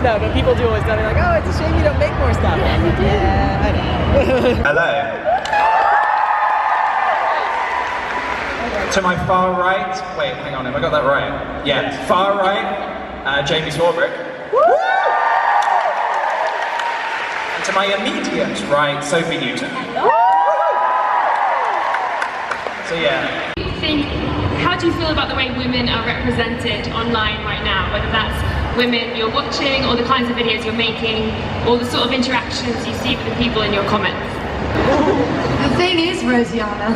No, but people do always tell me like, oh, it's a shame you don't make more stuff. Yeah, you do. Yeah, I know. Hello. To my far right, wait, hang on, have I got that right? Yeah, far right, Jamie Swarbrick. And to my immediate right, Sophie Newton. So yeah. How do you feel about the way women are represented online right now? Whether that's women you're watching, or the kinds of videos you're making, or the sort of interactions you see with the people in your comments? The thing is, Rosianna,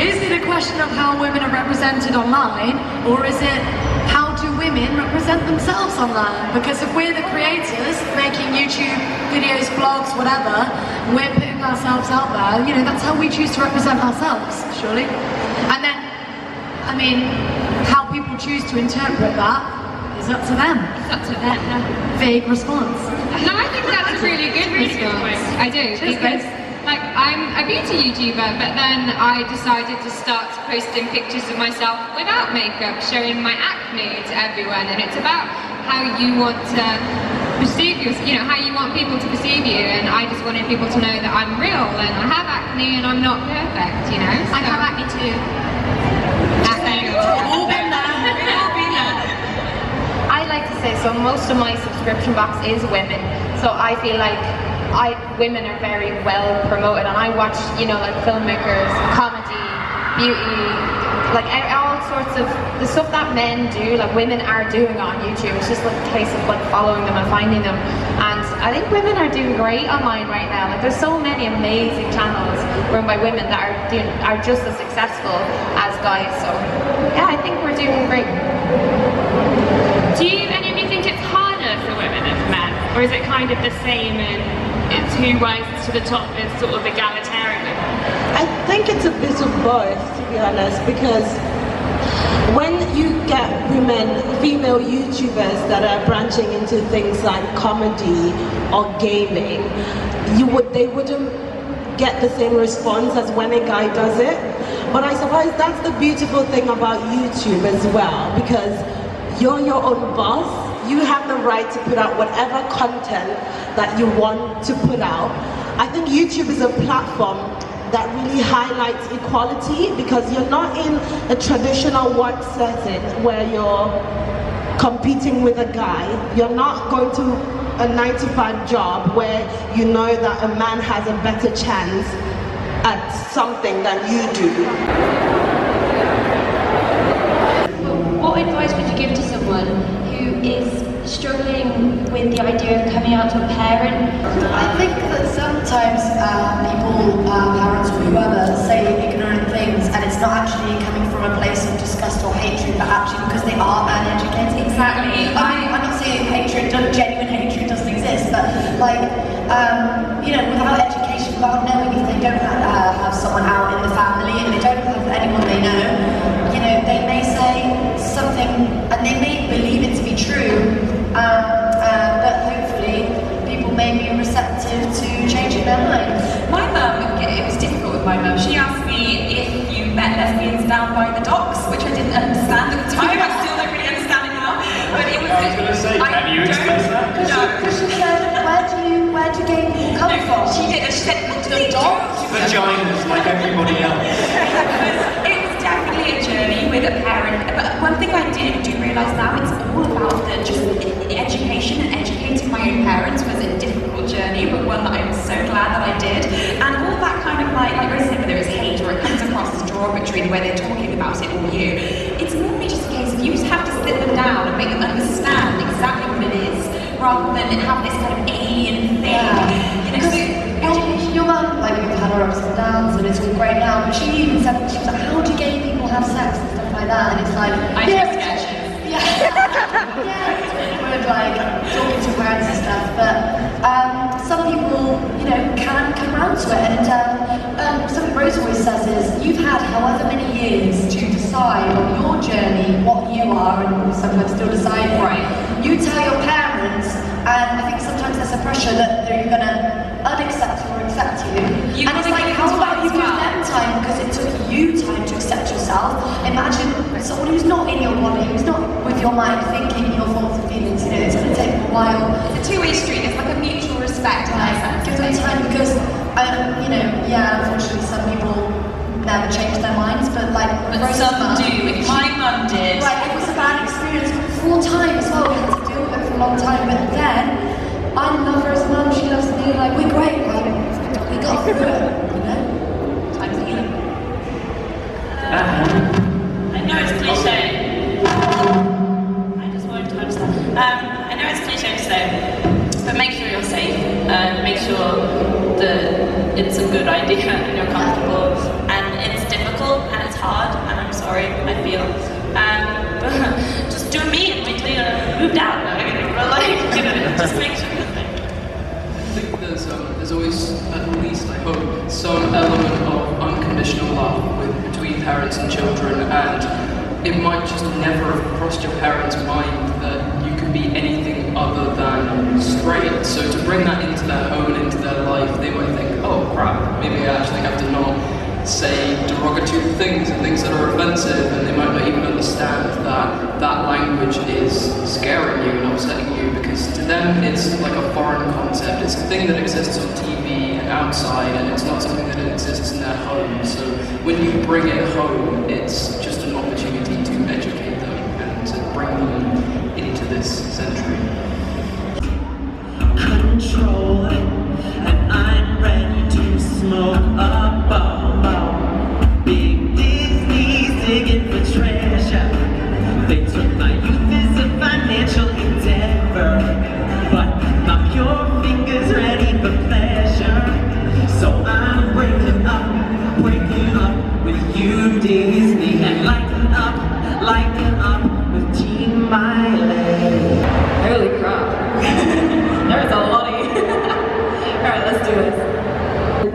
is it a question of how women are represented online, or is it how do women represent themselves online? Because if we're the creators making YouTube videos, blogs, whatever, we're putting ourselves out there, you know, that's how we choose to represent ourselves, surely. And then, I mean, how people choose to interpret that is up to them. It's up to them. Vague response. No, I think that's a really good response. I do, because like I'm a beauty YouTuber, but then I decided to start posting pictures of myself without makeup, showing my acne to everyone, and it's about how you want to perceive you, how you want people to perceive you, and I just wanted people to know that I'm real and I have acne and I'm not perfect, you know. So, I have acne too. All been there. All been there. I like to say, so most of my subscription box is women, so I feel like women are very well promoted, and I watch, like filmmakers, comedy, beauty, like all sorts of the stuff that men do, like women are doing on YouTube. It's just like a case of like following them and finding them. And I think women are doing great online right now. Like there's so many amazing channels run by women that are just as successful as guys. So yeah, I think we're doing great. Do any of you think it's harder for women than for men? Or is it kind of the same and it's who rises to the top is sort of egalitarian? I think it's a bit of both, to be honest, because when you get women, female YouTubers that are branching into things like comedy or gaming, they wouldn't get the same response as when a guy does it. But I suppose that's the beautiful thing about YouTube as well, because you're your own boss. You have the right to put out whatever content that you want to put out. I think YouTube is a platform that really highlights equality, because you're not in a traditional work setting where you're competing with a guy. You're not going to a 9-to-5 job where you know that a man has a better chance at something than you do. What advice would you give to someone who is struggling with the idea of coming out to a parent? I think that sometimes people, parents or whoever, say ignorant things, and it's not actually coming from a place of disgust or hatred, but actually because they are uneducated. Exactly. I mean, I'm not saying genuine hatred doesn't exist, but like, you know, without education, without knowing, if they don't have someone out in the family and they don't have anyone they know, you know, they may say something and they may believe it to be true, but hopefully people may be receptive to changing their mind. My mum, it was difficult with my mum. She asked me if you met lesbians down by the docks, which I didn't understand at the time. I still don't really understand it now. But it was. I was going to say, can you explain that? No, because she said, where do gay people come from? She did, and she said, the dogs. Vaginas, like everybody else. It was definitely a journey with a parent. But one thing I do realise now, it's all about just education, and educating my own parents was a difficult journey, but one that I'm so glad that I did. And all that kind of like Rosie said, whether it's hate or it comes across as derogatory, the way they're talking about it or you, it's normally just a case of you just have to sit them down and make them understand exactly what it is, rather than have this kind of alien thing. You know, your mum, like, we've had her ups and downs, and it's all great now, but she even said, she was like, how do gay people have sex and stuff like that? And it's like, I do sketches. Yeah, it's really weird, like, talking to parents and stuff, but some people, you know, can come around to it, and something Rose always says is, you've had however many years to decide on your journey what you are, and sometimes still decide. Right. You tell your parents, and I think sometimes there's a pressure that they're going to unaccept you or accept you. And it's like, how about you give them time, because it took you time to accept yourself. Imagine someone who's not in your body, who's not with your mind thinking your thoughts and feelings, you know, it's going to take a while. It's a two-way street, it's like a mutual respect in that sense. Give them time, because, you know, yeah, unfortunately some people never change their minds, but like... But some do, my mum did. Like, it was a bad experience full time as well, we had to deal with it for a long time, but then, I love her as a mum, she loves me, like, we're great, like, we got through it, you know? Time's healing. I know it's cliche. I just won't touch that. I know it's cliche to say, but make sure you're safe. Make sure that it's a good idea and you're comfortable. And it's difficult and it's hard, and I'm sorry, I feel. But just do me and wait till you moved out. But like, you know, just make sure you're safe. I think there's always, at least I hope, some element of unconditional love between parents and children, and it might just never have crossed your parents' mind that you could be anything other than straight. So to bring that into their home and into their life, they might think, oh crap, maybe I actually have to not say derogatory things and things that are offensive, and they might not even understand that that language is scaring you and upsetting you, because to them it's like a foreign concept. It's a thing that exists on TV and outside, and it's not something that exists in their home. So when you bring it home, it's just an opportunity to educate them and to bring them into this century. Control, and I'm ready to smoke a bomb. Big Disney's digging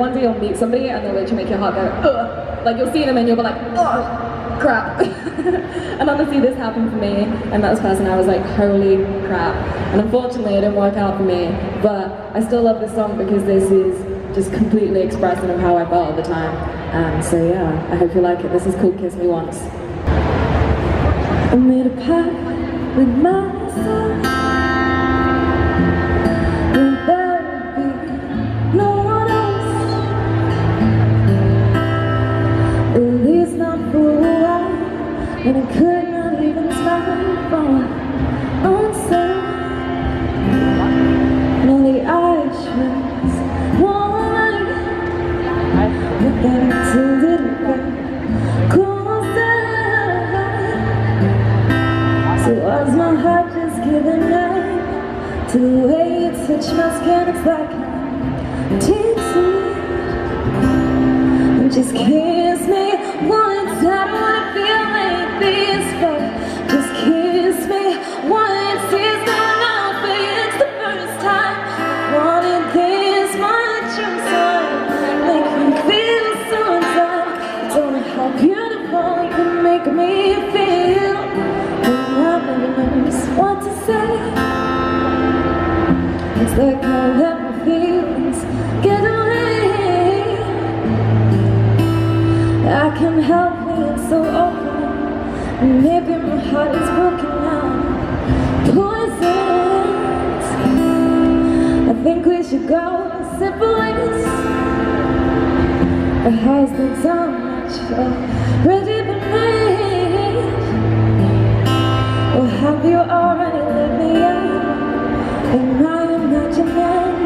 one day you'll meet somebody and they'll literally make your heart go, ugh. Like you'll see them and you'll be like, ugh, crap. And honestly, this happened for me, and that person I was like, holy crap. And unfortunately, it didn't work out for me, but I still love this song because this is just completely expressive of how I felt at the time. So yeah, I hope you like it. This is called Kiss Me Once. I made a pact with myself. There would be no one else, at least not for a while, and I could not even stand for my own self. And all the Irishmen won, but then until didn't get closer. So was my heart just giving up to the way you touch my skin? It's like and just kiss me once. I don't wanna feel like this, but just kiss me once. It's not enough, but it's the first time I wanted this much. I'm sorry, make me feel so inside. I don't know how beautiful you can make me feel. And I never knows what to say. It's like I let my feelings get away. I can't help being so open, and maybe my heart is broken now. Poisons. I think we should go separate ways. It has been so much already been made. Or have you already let me out? And I imagine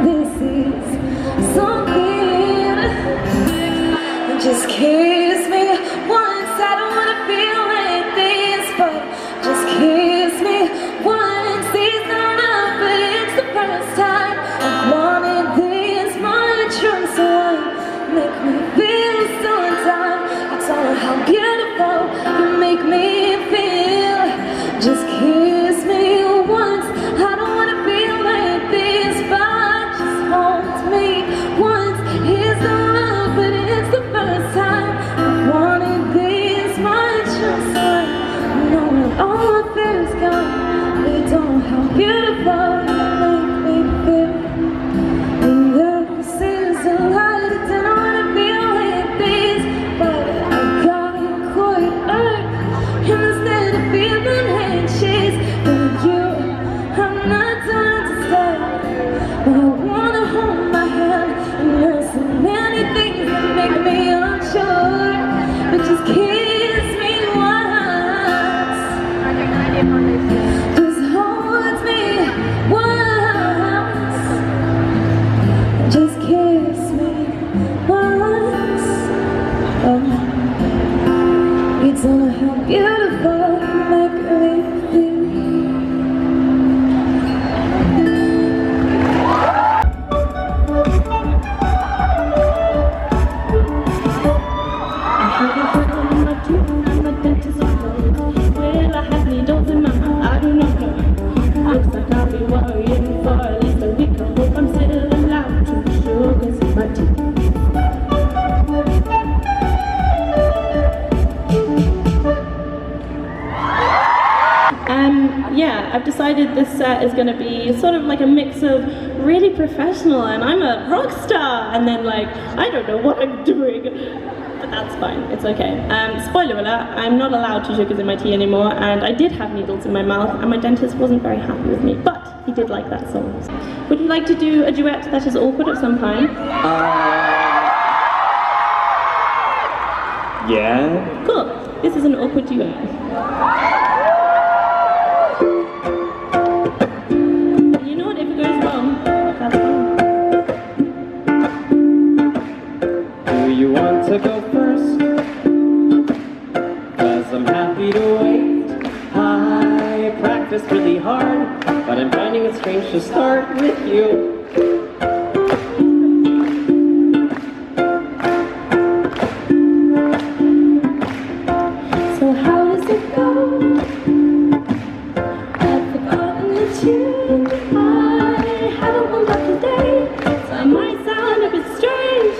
this is so good. Just kiss me once. I don't wanna feel like this, but just kiss me once. It's not enough, but it's the first time I've wanted this much from someone. Make me feel so in time. I don't know how beautiful you make me feel. Just kiss me once. I don't wanna feel like this, but just hold me once. It's not love, but it's the first time I wanted this much. I'm sorry, knowing all my fears gone. They don't know how beautiful you make me feel. And this is a lie. I don't wanna feel like this, but I got caught up. And instead of feeling anxious with you, I'm not done to stay. But I wanna hold my hand, and there's so many things that make me unsure. But just kiss me once. Just hold me once. Just kiss me once. You don't know how beautiful you make me feel. I have a heart in my tooth and my dentist is closed. Well, I have needles in my mouth, I do not know. Looks like I'll be worrying for at least a week. I hope I'm still allowed to sugars in my teeth. Yeah, I've decided this set is going to be sort of like a mix of really professional and I'm a rock star, and then like, I don't know what I'm doing, but that's fine, it's okay. Spoiler alert, I'm not allowed to sugars in my tea anymore, and I did have needles in my mouth, and my dentist wasn't very happy with me, but he did like that song. Would you like to do a duet that is awkward of some kind? Yeah. Cool, this is an awkward duet. You want to go first? 'Cause I'm happy to wait. I practiced really hard, but I'm finding it strange to start with you. So how does it go? I've forgotten the tune. I haven't warmed up today, so I might sound a bit strange.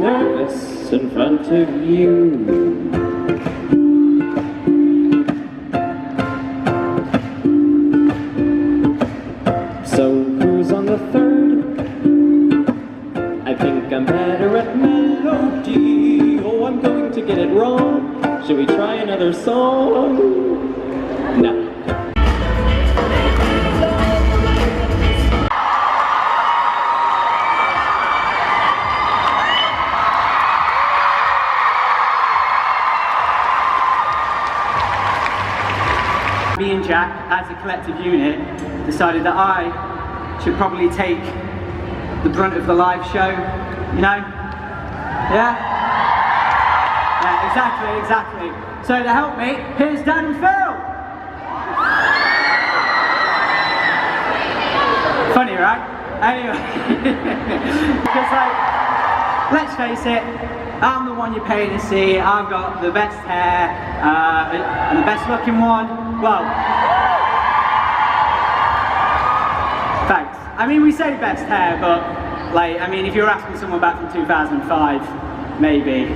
nervous in front of you. So who's on the third? I think I'm better at melody. Oh, I'm going to get it wrong. Should we try another song? No. Me and Jack, as a collective unit, decided that I should probably take the brunt of the live show, you know? Yeah? Yeah, exactly. So to help me, here's Dan and Phil! Funny, right? Anyway, because let's face it, I'm the one you're paying to see. I've got the best hair, and the best looking one. Well, thanks. I mean, we say best hair, but if you're asking someone back from 2005, maybe.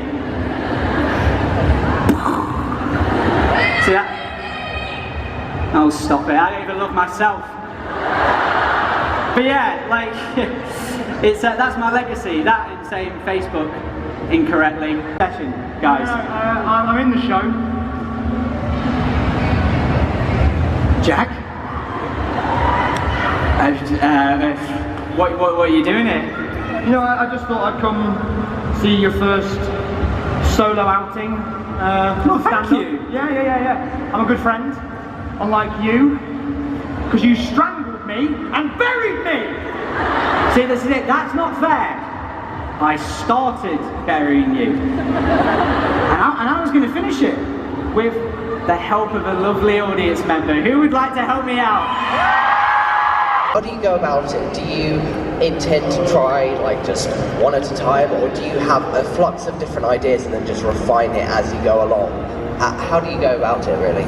See that? Oh, stop it. I don't even love myself. But yeah, it's that's my legacy. That and saying Facebook incorrectly. Session, guys. I'm in the show. Jack? What are you doing here? You know, I just thought I'd come see your first solo outing. Thank you. Yeah. I'm a good friend, unlike you, because you strangled me and buried me! See, this is it. That's not fair. I started burying you. And I was going to finish it with the help of a lovely audience member. Who would like to help me out? How do you go about it? Do you intend to try just one at a time, or do you have a flux of different ideas and then just refine it as you go along? How do you go about it, really?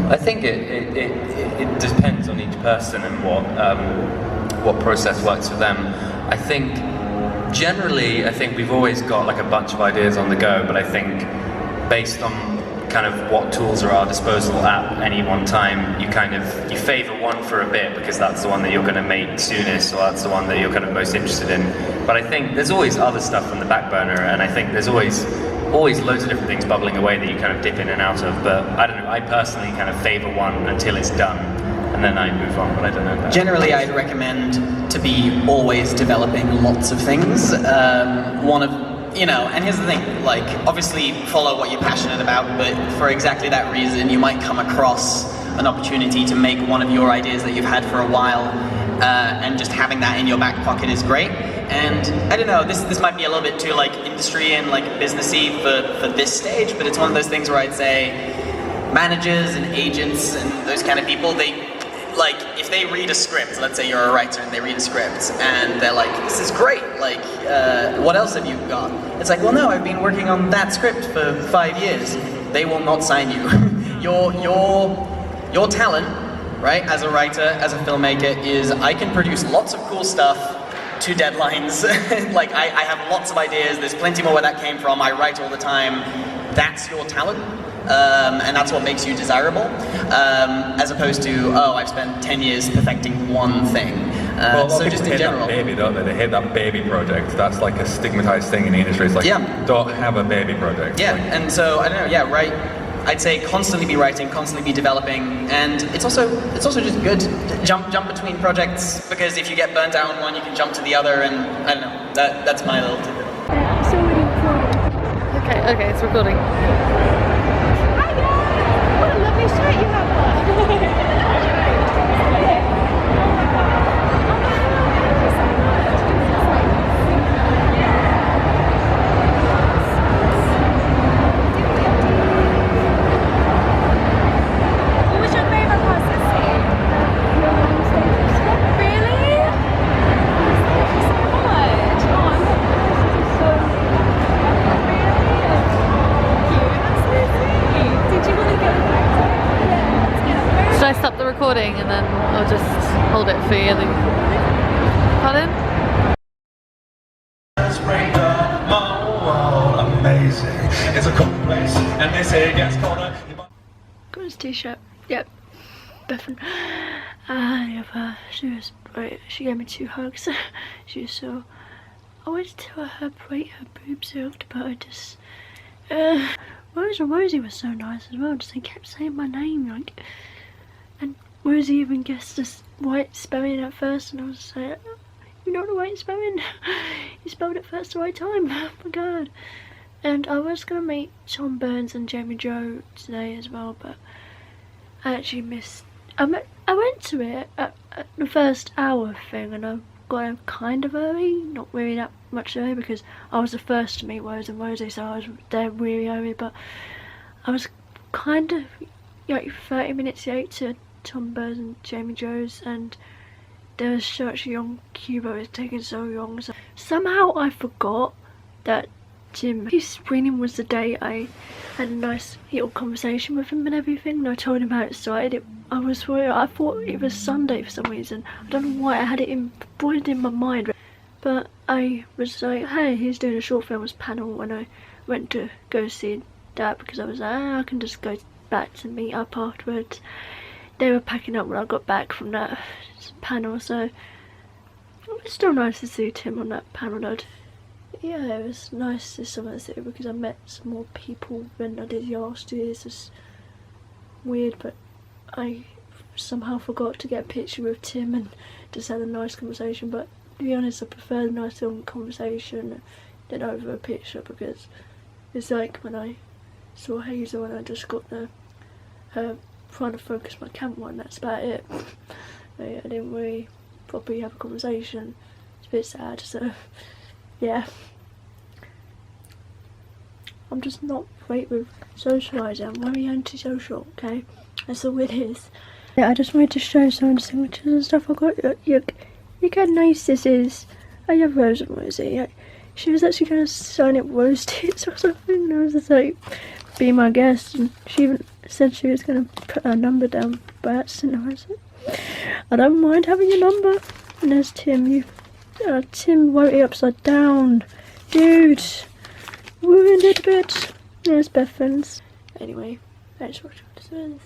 I think it depends on each person and what process works for them. I think generally, we've always got a bunch of ideas on the go, but I think based on kind of what tools are at our disposal at any one time, you favour one for a bit because that's the one that you're going to make soonest, or that's the one that you're kind of most interested in. But I think there's always other stuff on the back burner, and I think there's always loads of different things bubbling away that you kind of dip in and out of. But I don't know, I personally kind of favour one until it's done, and then I move on, but I don't know. Generally, I'd recommend to be always developing lots of things. And here's the thing, obviously follow what you're passionate about, but for exactly that reason, you might come across an opportunity to make one of your ideas that you've had for a while, and just having that in your back pocket is great. And I don't know, this might be a little bit too industry and businessy for this stage, but it's one of those things where I'd say managers and agents and those kind of people, if they read a script, let's say you're a writer and they read a script and they're like, this is great, what else have you got? It's well, no, I've been working on that script for 5 years. They will not sign you. Your talent, right, as a writer, as a filmmaker, is I can produce lots of cool stuff to deadlines. I have lots of ideas, there's plenty more where that came from, I write all the time. That's your talent. And that's what makes you desirable, as opposed to, I've spent 10 years perfecting one thing. So just in general. That baby, don't they? They hate that baby project. That's a stigmatized thing in the industry. It's don't have a baby project. Yeah, and so, I don't know, right, I'd say constantly be writing, constantly be developing, and it's also just good to jump between projects, because if you get burnt out on one, you can jump to the other, and I don't know, that's my little tip. Okay, it's recording. What a lovely shirt you have on. What was your favourite part to see? Really? Thank you so much. Oh, I'm so did you want to go back to it? Should I stop the recording and then I'll just hold it for you? Pardon? Let's bring the moment. Bethan's t-shirt. Yep, Bethan. Yeah, she was great. She gave me 2 hugs. She was so... I wanted to tell her how great her boobs looked, but I just... Rosie was so nice as well. Just they kept saying my name, like... And Rosie even guessed this right spelling at first, and I was like, you know the right spelling? You spelled it first the right time. Oh my god. And I was gonna meet Tom Burns and Jamie Joe today as well, but I actually missed... I went to it at the first hour thing, and I got there kind of early, not really that much early, because I was the first to meet Rose and Rosie, so I was there really early, but I was kind of like 30 minutes late to Tom Burns and Jamie Joe's, and there was such a long queue, but it was taking so long, so somehow I forgot that his screening was the day I had a nice little conversation with him and everything, and I told him how it started. I thought it was Sunday for some reason. I don't know why I had it embroidered in my mind, but I was like, hey, he's doing a short films panel, when I went to go see that, because I was like, I can just go back to meet up afterwards. They were packing up when I got back from that panel, so it's still nice to see Tim on that panel though. Yeah, it was nice this summer city because I met some more people than I did last year. It's just weird, but I somehow forgot to get a picture with Tim and just had a nice conversation. But to be honest, I prefer the nice long conversation than over a picture, because it's like when I saw Hazel and I just got her trying to focus my camera and that's about it. I didn't really properly have a conversation. It's a bit sad, so yeah. I'm just not great with socialising. I'm very antisocial, okay? That's all it is. Yeah, I just wanted to show some of the signatures and stuff I got. Look how nice this is. I love Rose and Rosie. She was actually going to sign it rose tits or something, and I was just like, be my guest, and she even said she was going to put her number down by accident. I was like, I don't mind having your number. And there's Tim. Tim wrote it upside down. Dude, ruined it a bit. There's Bethan's. Anyway, thanks for watching this.